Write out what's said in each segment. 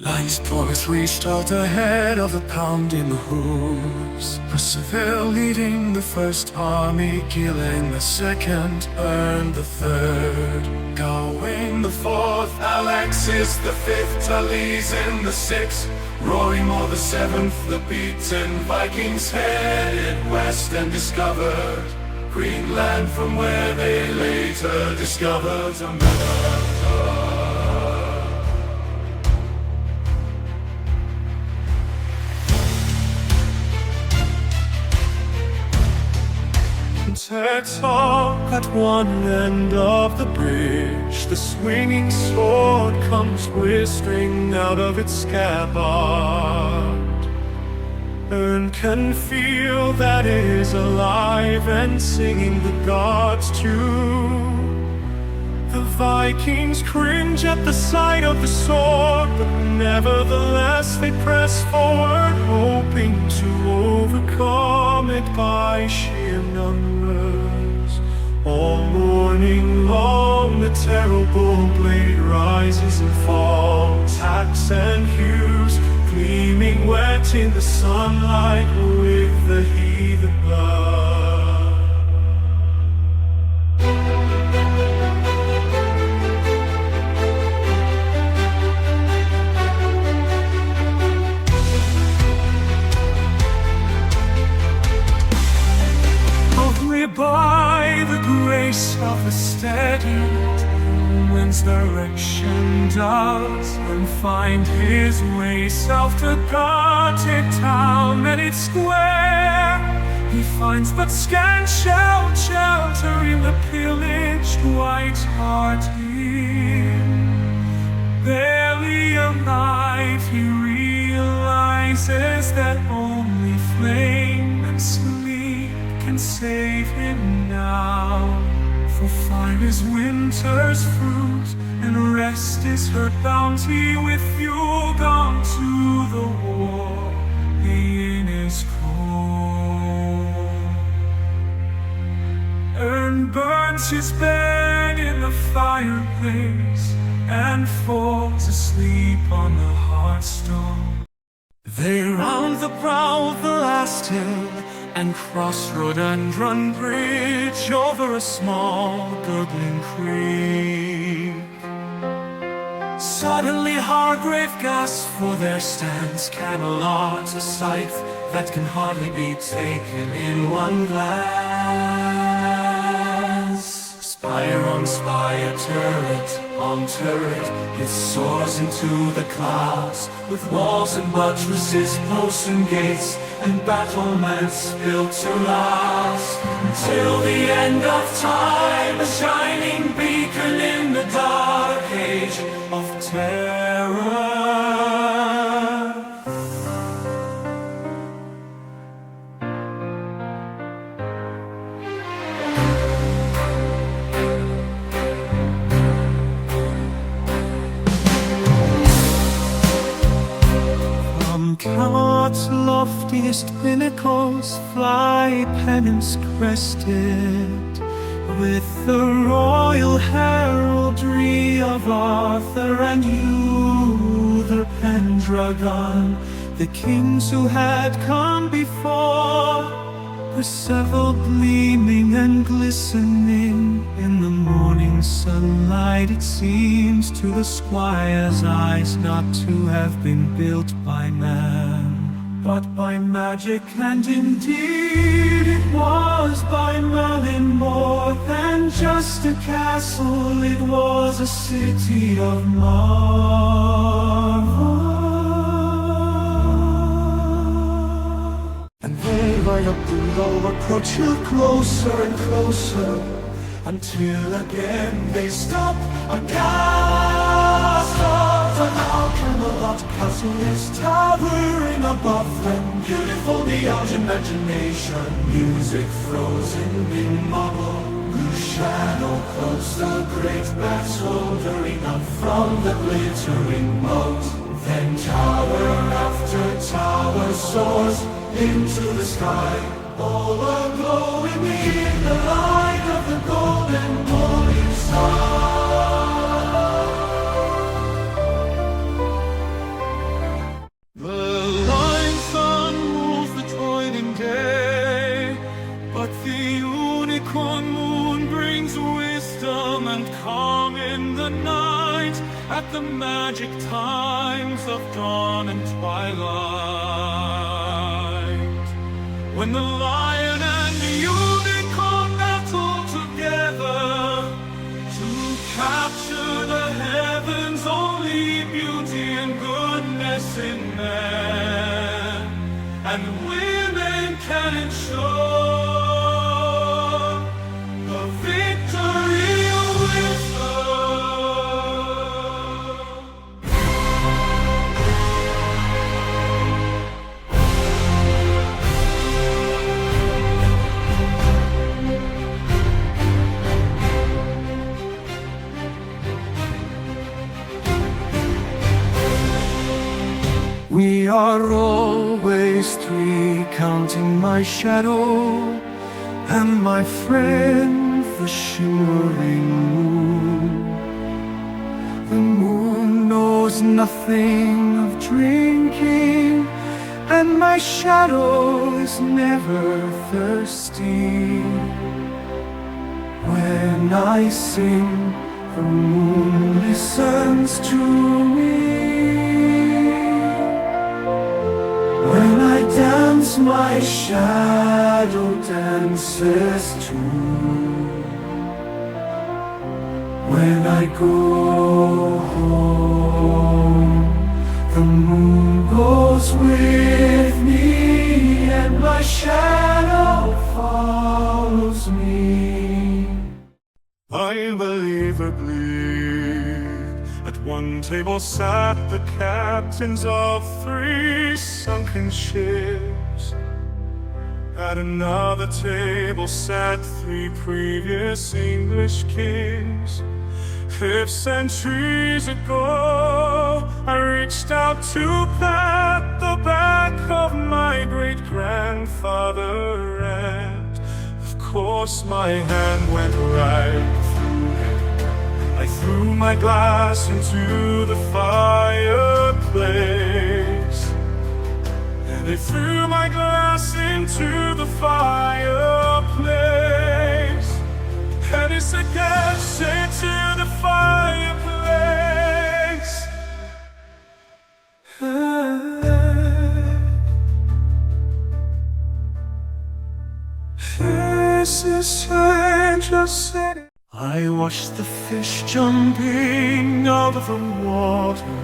Lines boys reached out ahead of the pounding hooves. Persever leading the first army, killing the second, earned the third. Gawain the fourth, Alexis the fifth, Taliesin in the sixth, Roymor the seventh. The beaten Vikings headed west and discovered Greenland, from where they later discovered America. Texel at one end of the bridge, the swinging sword comes whistling out of its scabbard, and can feel that it is alive and singing the gods' tune. The Vikings cringe at the sight of the sword, but nevertheless they press forward, hoping to overcome it by sheer numbers. All morning long the terrible blade rises and falls, tacks and hues gleaming wet in the sunlight with the heathen blood. By the grace of the steady wind's direction does and find his way south to guarded town and its square. He finds but scant shelter in the pillaged white hart inn. Barely alive, he realizes that only flame and sleep can save him now. For fire is winter's fruit, and rest is her bounty. With fuel gone to the war, the inn is cold, and burns his bed in the fireplace, and falls asleep on the hearthstone. They round the brow of the last hill, and cross rhododendron bridge over a small gurgling creek. Suddenly Hargrave gasps, for there stands Camelot, a sight that can hardly be taken in one glance. Spire on spire, turret on turret, it soars into the clouds, with walls and buttresses, posts and gates, and battlements built to last, until the end of time, a shining beacon in the dark age of terror. Camelot's loftiest pinnacles fly pennant-crested, with the royal heraldry of Arthur and Uther Pendragon, the kings who had come before. Persever gleaming and glistening in the morning sunlight, it seems to the squire's eyes not to have been built by man, but by magic, and indeed it was by Merlin. More than just a castle, it was a city of marvel. And they ride up the low approach, closer and closer, until again they stop aghast. For now Camelot Castle is towering above them, beautiful beyond imagination. Music frozen in marble, blue shadow close the great bats, soldering up from the glittering moat. Then tower after tower soars into the sky, all aglow in the light of the golden morning star. times of dawn and twilight, when the lion and the unicorn battle together to capture the heavens' only beauty and goodness in man, and women can ensure the victory with her. We are always three, counting my shadow and my friend, the shimmering moon. The moon knows nothing of drinking, and my shadow is never thirsty. When I sing, the moon listens to me. When I dance, my shadow dances too. When I go home, the moon goes with me, and my shadow follows me. I believe at one table sat the captains of 3 sunken ships. At another table sat 3 previous English kings. 5 centuries ago, I reached out to pat the back of my great-grandfather, and of course my hand went right through it. I threw my glass into the fireplace, and I threw my glass into the fireplace, and he said, "Get into the fireplace." This is stranger city. I watched the fish jumping out of the water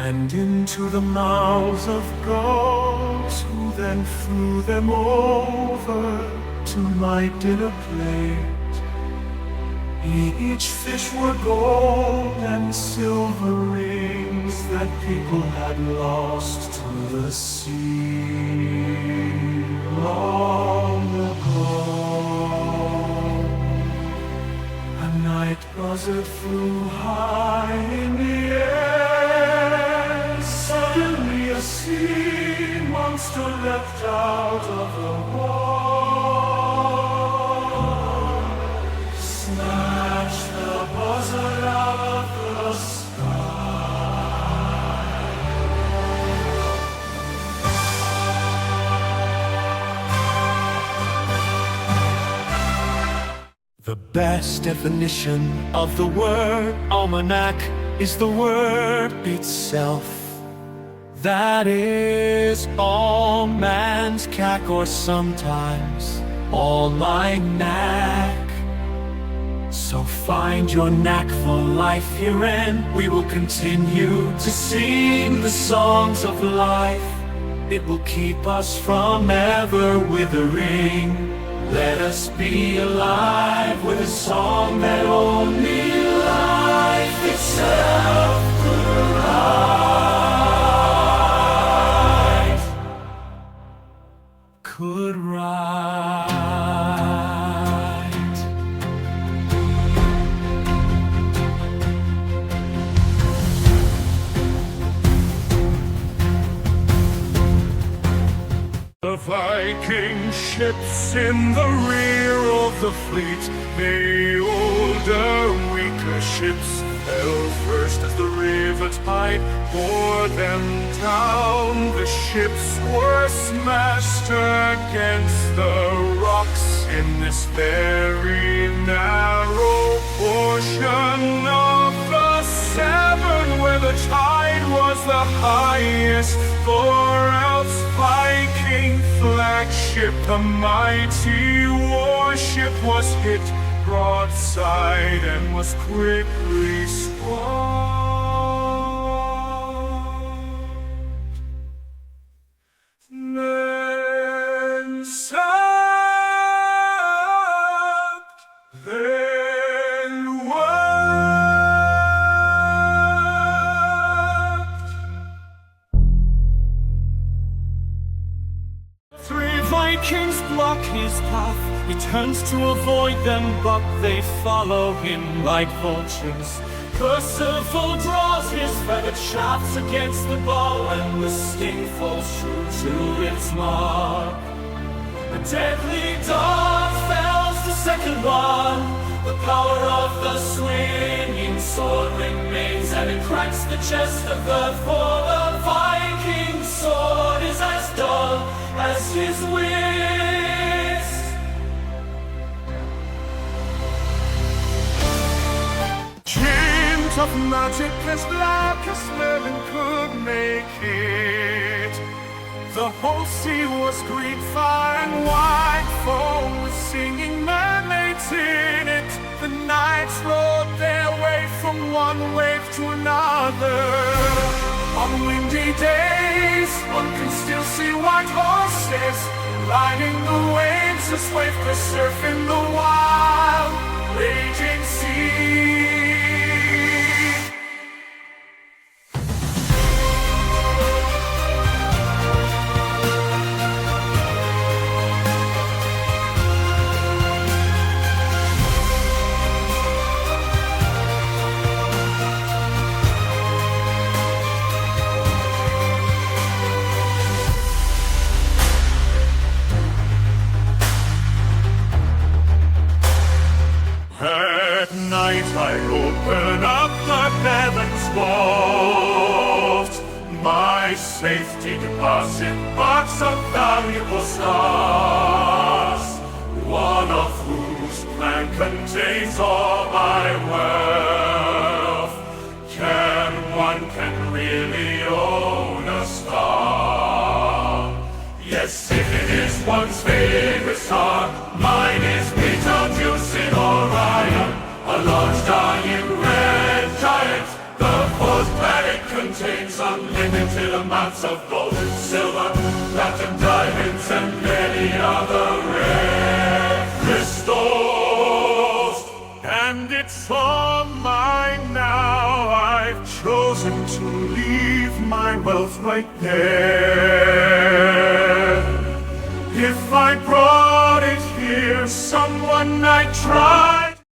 and into the mouths of gods, who then threw them over to my dinner plate. Each fish were gold and silver rings that people had lost to the sea long ago. A night buzzard flew high in the air. Suddenly a sea monster leapt out of the wall, snatched the buzzard out of the sky. The best definition of the word almanac is the word itself. That is all man's cack, or sometimes all my knack. So find your knack for life herein. We will continue to sing the songs of life. It will keep us from ever withering. Let us be alive with a song that only life itself could write. Could write. The Viking ships in the rear of the fleet, the older, weaker ships fell first as the river tide bore them down. The ships were smashed against the rocks in this very narrow portion of the tavern where the tide was the highest, for else Viking flagship, the mighty warship, was hit broadside and was quickly swamped. Then sapped, then wept. Three Vikings block his path. He turns to avoid them, but they follow him like vultures. Percival draws his feathered shafts against the bow, and the sting falls true to its mark. The deadly dart fells the second one. The power of the swinging sword remains, and it cracks the chest of earth, for the Viking sword is as dull as his wrist. Chains of magic as black as Merlin could make it. The whole sea was green, fire and white foam, with singing mermaids in it. The knights rode their way from one wave to another. On windy days, one can still see white horses lining the waves as wave the surf in the wild, raging sea. At night I open up the heavens vault, my safety deposit box of valuable stars, one of whose plan contains all my wealth. Can really own a star? Yes, if it is one's favorite star, mine is Betelgeuse in Orion, a large dying red giant. The fourth planet contains unlimited amounts of gold and silver, platinum, diamonds, and many other rare crystals. And it's all mine now. I've chosen to leave my wealth right there. If I brought it here, someone might try